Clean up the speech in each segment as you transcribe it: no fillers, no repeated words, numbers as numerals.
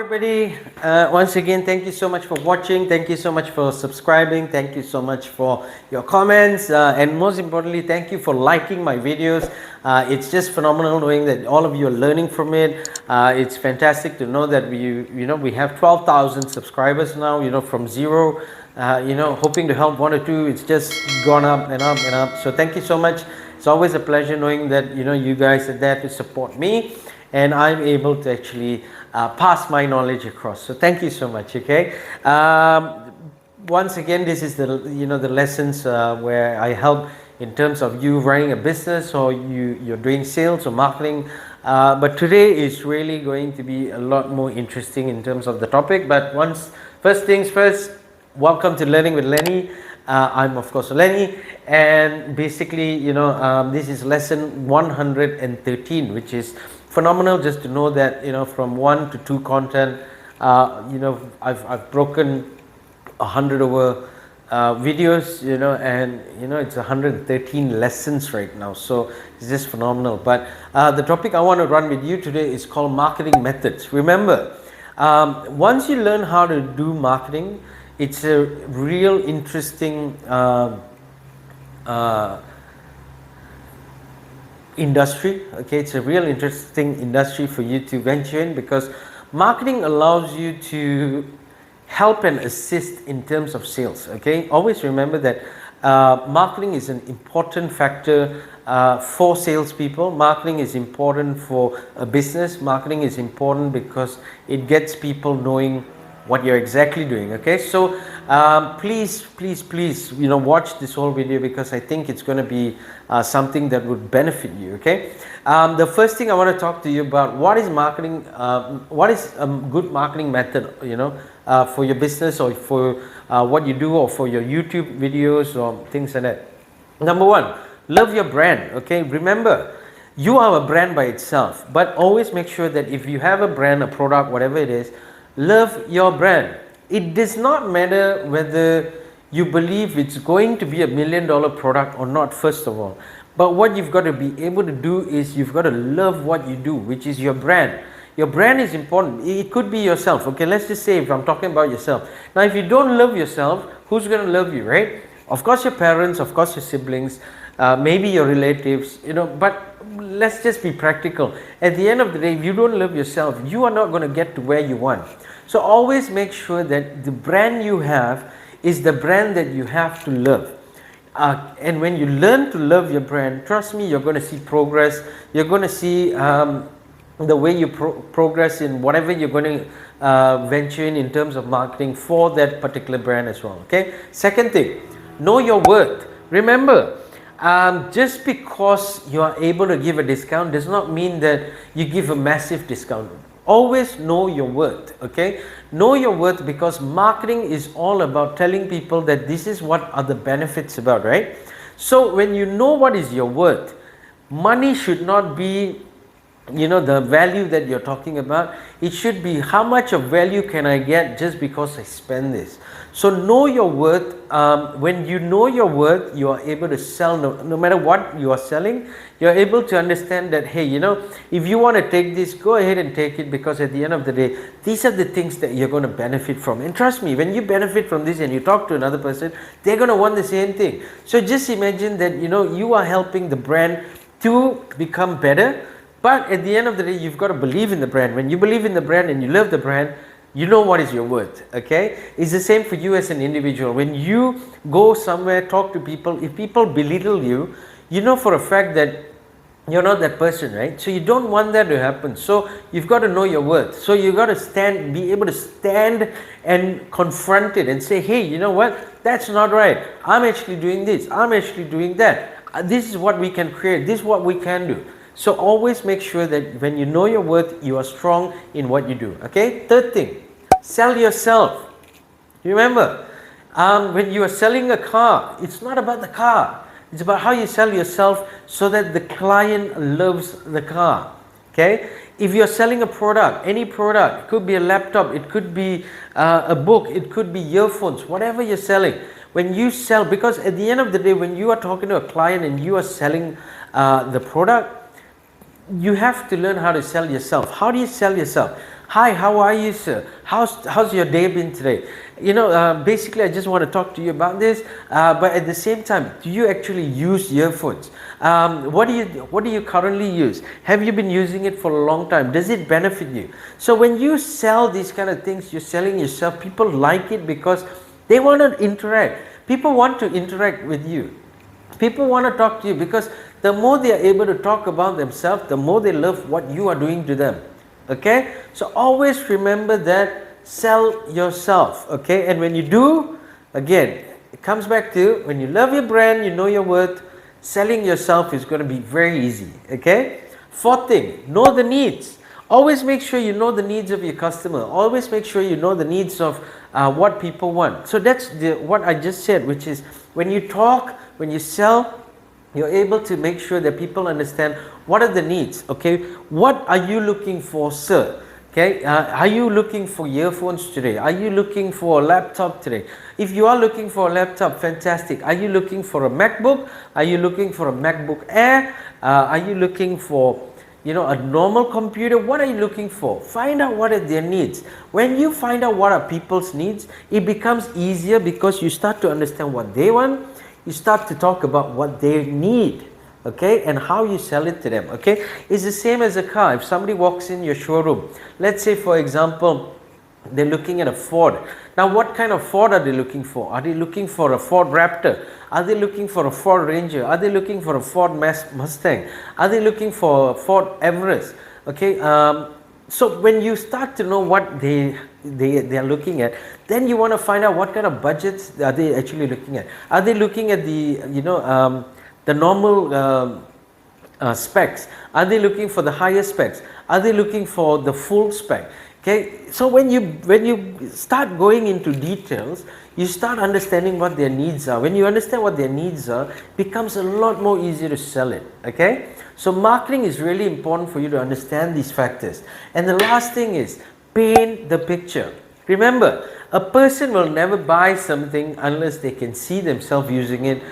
everybody. Once again, thank you so much for watching. Thank you so much for subscribing. Thank you so much for your comments. And most importantly, thank you for liking my videos. It's just phenomenal knowing that all of you are learning from it. It's fantastic to know that we have 12,000 subscribers now, from zero, hoping to help one or two. It's just gone up and up and up. So thank you so much. It's always a pleasure knowing that, you guys are there to support me, and I'm able to actually pass my knowledge across. So thank you so much. Okay. Once again, this is the the lessons where I help in terms of you running a business, or you're doing sales or marketing. But today is really going to be a lot more interesting in terms of the topic. But first things first, welcome to Learning with Lenny. I'm of course Lenny, and basically this is lesson 113, which is phenomenal just to know that from 1 to 2 content. I've broken 100 over videos, and it's 113 lessons right now, so it's just phenomenal. But the topic I want to run with you today is called marketing methods. Remember, once you learn how to do marketing, it's a real interesting industry. Okay, it's a real interesting industry for you to venture in, because marketing allows you to help and assist in terms of sales. Okay, always remember that marketing is an important factor for salespeople. Marketing is important for a business. Marketing is important because it gets people knowing what you're exactly doing. Okay, so please watch this whole video, because I think it's going to be something that would benefit you. Okay, the first thing I want to talk to you about, what is marketing, what is a good marketing method for your business, or for what you do, or for your YouTube videos or things like that. Number one, love your brand. Okay, remember, you are a brand by itself, but always make sure that if you have a brand, a product, whatever it is, love your brand. It does not matter whether you believe it's going to be $1 million product or not, first of all. But what you've got to be able to do is you've got to love what you do, which is your brand. Your brand is important. It could be yourself. Okay, let's just say if I'm talking about yourself. Now, if you don't love yourself, who's going to love you, right? Of course, your parents, of course, your siblings, maybe your relatives, but let's just be practical. At the end of the day, if you don't love yourself, you are not going to get to where you want. So always make sure that the brand you have is the brand that you have to love. And when you learn to love your brand, trust me, you're going to see progress. You're going to see the way you progress in whatever you're going to venture in terms of marketing for that particular brand as well. Okay. Second thing, know your worth. Remember, just because you are able to give a discount does not mean that you give a massive discount. Always know your worth. Okay, know your worth, because marketing is all about telling people that this is what are the benefits about, right? So when you know what is your worth, money should not be the value that you're talking about. It should be how much of value can I get just because I spend this. So know your worth. When you know your worth, you are able to sell. No matter what you are selling, you're able to understand that, hey, if you want to take this, go ahead and take it, because at the end of the day, these are the things that you're going to benefit from. And trust me, when you benefit from this and you talk to another person, they're going to want the same thing. So just imagine that you are helping the brand to become better. But at the end of the day, you've got to believe in the brand. When you believe in the brand and you love the brand, you know what is your worth. Okay, it's the same for you as an individual. When you go somewhere, talk to people, if people belittle you, you know for a fact that you're not that person, right? So you don't want that to happen. So you've got to know your worth. So you've got to be able to stand and confront it and say, hey, you know what? That's not right. I'm actually doing this. I'm actually doing that. This is what we can create. This is what we can do. So always make sure that when you know your worth, you are strong in what you do. Okay. Third thing, sell yourself. Remember, when you are selling a car, it's not about the car. It's about how you sell yourself so that the client loves the car. Okay. If you're selling a product, any product, it could be a laptop, it could be a book, it could be earphones, whatever you're selling. When you sell, because at the end of the day, when you are talking to a client and you are selling the product, you have to learn how to sell yourself. How do you sell yourself? Hi, how are you, sir? How's your day been today? Basically, I just want to talk to you about this. But at the same time, do you actually use earphones? What do you currently use? Have you been using it for a long time? Does it benefit you? So when you sell these kind of things, you're selling yourself. People like it because they want to interact. People want to interact with you. People want to talk to you because the more they are able to talk about themselves, the more they love what you are doing to them. Okay, so always remember that, sell yourself. Okay, and when you do, again, it comes back to when you love your brand, you know your worth, selling yourself is going to be very easy. Okay, fourth thing, know the needs. Always make sure you know the needs of your customer. Always make sure you know the needs of what people want. So that's what I just said, which is when you talk, when you sell, you're able to make sure that people understand what are the needs. Okay, what are you looking for, sir? Okay, are you looking for earphones today? Are you looking for a laptop today? If you are looking for a laptop, fantastic. Are you looking for a MacBook? Are you looking for a MacBook Air? Are you looking for a normal computer? What are you looking for? Find out what are their needs. When you find out what are people's needs, it becomes easier because you start to understand what they want. You start to talk about what they need, okay, and how you sell it to them. Okay, it's the same as a car. If somebody walks in your showroom, let's say for example they're looking at a Ford. Now what kind of Ford are they looking for? Are they looking for a Ford Raptor? Are they looking for a Ford Ranger? Are they looking for a Ford Mustang? Are they looking for a Ford Everest? Okay, so when you start to know what they are looking at, then you want to find out what kind of budgets are they actually looking at. Are they looking at the normal specs? Are they looking for the higher specs? Are they looking for the full spec? Okay, so when you start going into details, you start understanding what their needs are. When you understand what their needs are, it becomes a lot more easier to sell it. Okay, so marketing is really important for you to understand these factors. And the last thing is paint the picture. Remember, a person will never buy something unless they can see themselves using it,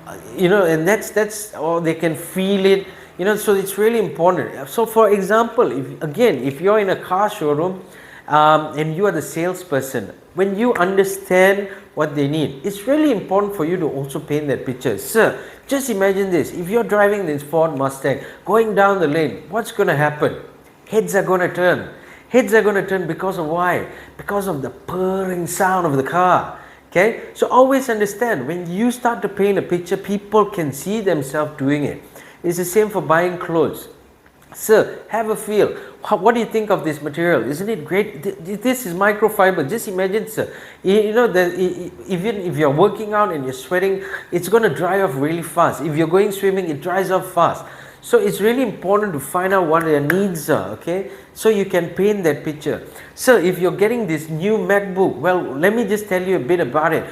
and that's or they can feel it. So it's really important. So for example, if you're in a car showroom and you are the salesperson, when you understand what they need, it's really important for you to also paint that picture. Sir, just imagine this. If you're driving this Ford Mustang going down the lane, what's going to happen? Heads are going to turn. Heads are going to turn because of why? Because of the purring sound of the car. Okay, so always understand, when you start to paint a picture, people can see themselves doing it. It's the same for buying clothes. Sir, have a feel. What do you think of this material? Isn't it great? This is microfiber. Just imagine, sir. Even if you're working out and you're sweating, it's going to dry off really fast. If you're going swimming, it dries off fast. So it's really important to find out what their needs are, okay? So you can paint that picture. So if you're getting this new MacBook, well, let me just tell you a bit about it.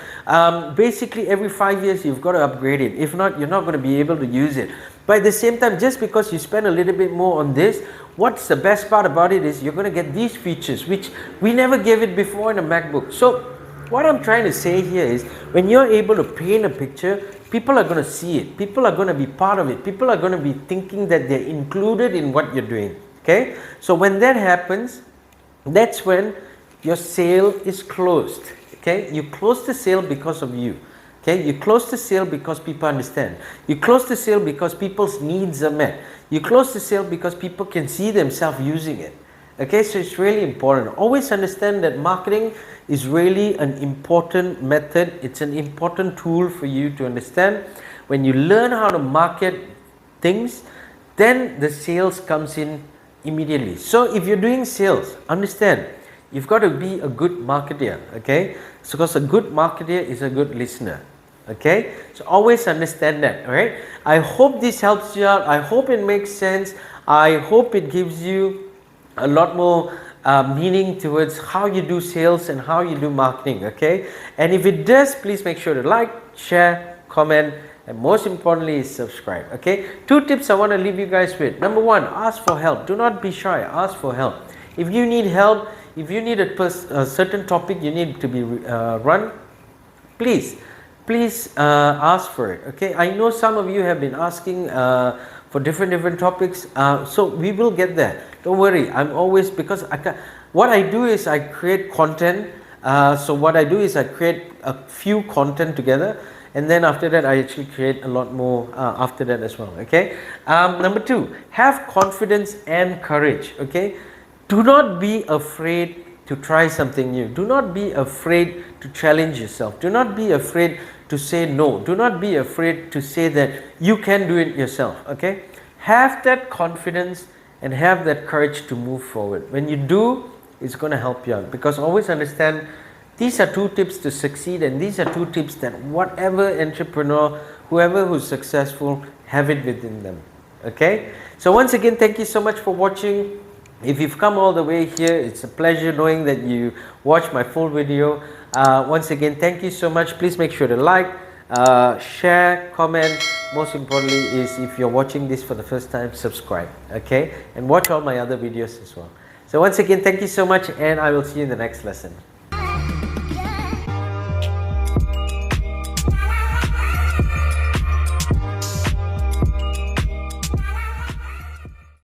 Basically, every 5 years, you've got to upgrade it. If not, you're not going to be able to use it. But at the same time, just because you spend a little bit more on this, what's the best part about it is you're going to get these features, which we never gave it before in a MacBook. So what I'm trying to say here is, when you're able to paint a picture, people are going to see it. People are going to be part of it. People are going to be thinking that they're included in what you're doing. Okay? So when that happens, that's when your sale is closed. Okay? You close the sale because of you. Okay? You close the sale because people understand. You close the sale because people's needs are met. You close the sale because people can see themselves using it. Okay, so it's really important. Always understand that marketing is really an important method. It's an important tool for you to understand. When you learn how to market things, then the sales comes in immediately. So if you're doing sales, understand, you've got to be a good marketer. Okay, so because a good marketer is a good listener. Okay, so always understand that. All right, I hope this helps you out. I hope it makes sense. I hope it gives you a lot more meaning towards how you do sales and how you do marketing. Okay, and if it does, please make sure to like, share, comment, and most importantly, subscribe. Okay, 2 tips I want to leave you guys with. Number 1, ask for help. Do not be shy. Ask for help. If you need help, if you need a certain topic you need to be run, please ask for it. Okay, I know some of you have been asking for different topics, so we will get there. Don't worry. I'm always, because What I do is I create content. So what I do is I create a few content together, and then after that I actually create a lot more after that as well. Okay. Number 2, have confidence and courage. Okay. Do not be afraid to try something new. Do not be afraid to challenge yourself. Do not be afraid to say no. Do not be afraid to say that you can do it yourself. Okay. Have that confidence and have that courage to move forward. When you do, it's going to help you out, because always understand these are 2 tips to succeed, and these are 2 tips that whatever entrepreneur, whoever who's successful, have it within them. Okay. So once again, thank you so much for watching. If you've come all the way here, it's a pleasure knowing that you watched my full video. Once again, thank you so much. Please make sure to like, share, comment. Most importantly is, if you're watching this for the first time, subscribe, okay? And watch all my other videos as well. So once again, thank you so much, and I will see you in the next lesson.